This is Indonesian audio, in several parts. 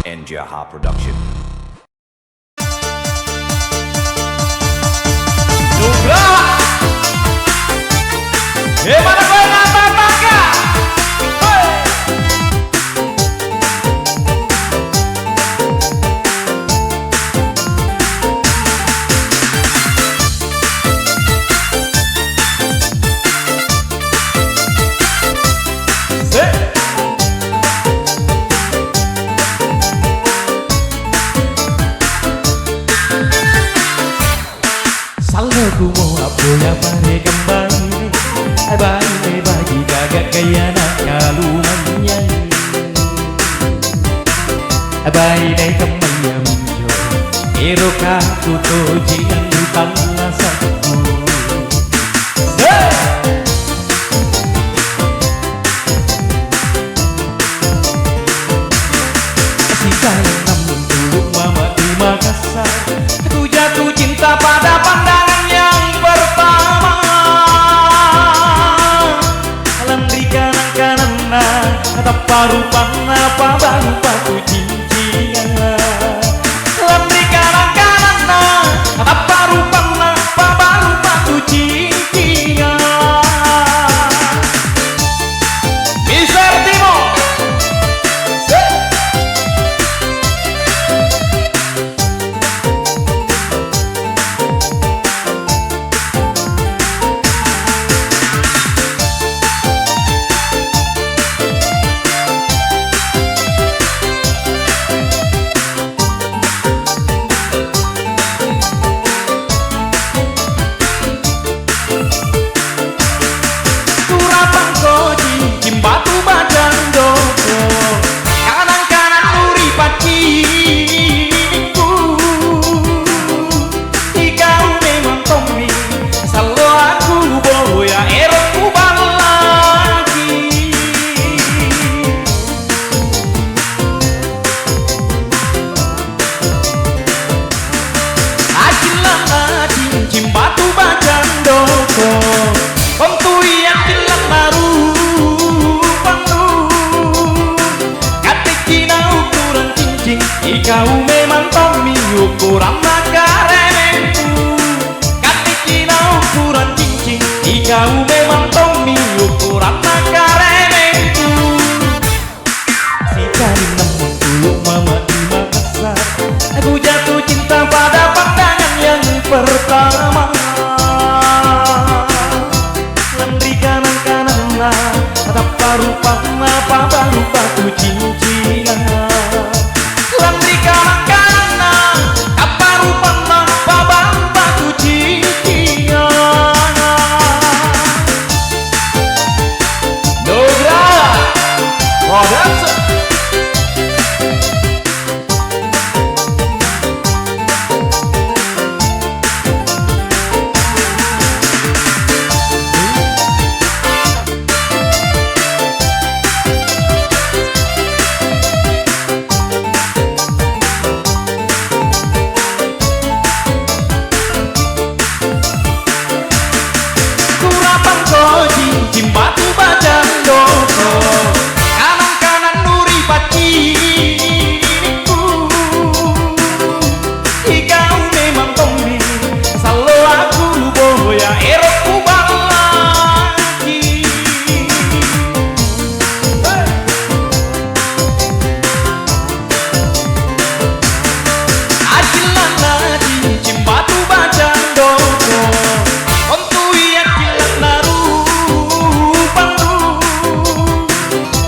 and Jaha Production. Nugraha, mana gue napa pakai? Salahku mau apa ya pare kembali Bye bagi kagak kaya nak kalumannya Bye dai kemanya minjo Ero kaku to jinan di tanah satu Si sayang namun tuluk mama terima kasih Aku jatuh cinta pada pandangan yang pertama Landri kanan-kanan atap parupan apa baru patu cincin Landri kanan-kanan atap parupan apa baru patu cincin Mister Timo. Batu badan doko kanan-kanan nuri paciku Ikau memang tombi selalu aku boya eroku lagi Ajilan cincin batu badan doko Kontui yang jelas baru Ikau memang tommy ukuran makarenku Katikina ukuran cincin Ikau memang tommy ukuran makarenku Si cari namun tuluk mama di Makassar Aku jatuh cinta pada pandangan yang pertama Landri kanan-kanan atap parupan apa baru batu cincin Landri kanan-kanan apa rupanya babang batu cincin Nugraha, Production. Kurapang ko cincin batu badan doko kanan-kanan nuri paciku Ikau memang tombi selalu aku boya eroku lagi Ajilan cincin batu badan doko Kontui yang jelas baru pandu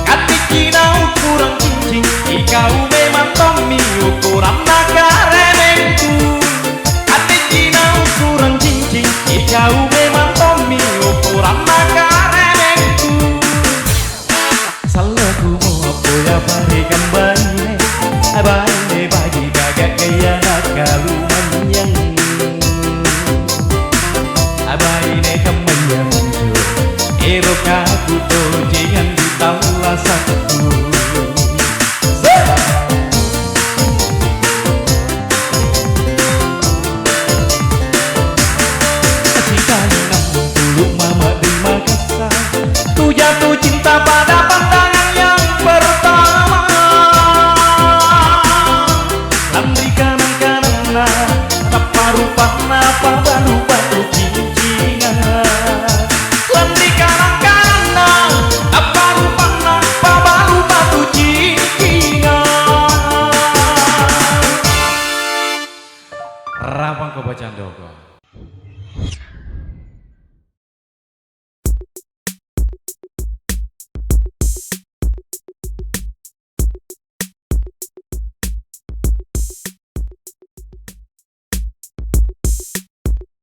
Katikina ukuran cincin Ikau memang tommy ukuran makarenku Katikina ukuran cincin Ikau memang tommy ukuran makarenku Salahku mau apa ya pare kembali bagi kagak kaya nak kalumanyan Abaine kemanya muncul Ero kaku to jangan ditawlah satu Si kaya namun tuluk mama di Makassar Tu jatuh cinta pada pandangan yang pertama Koko Candoko.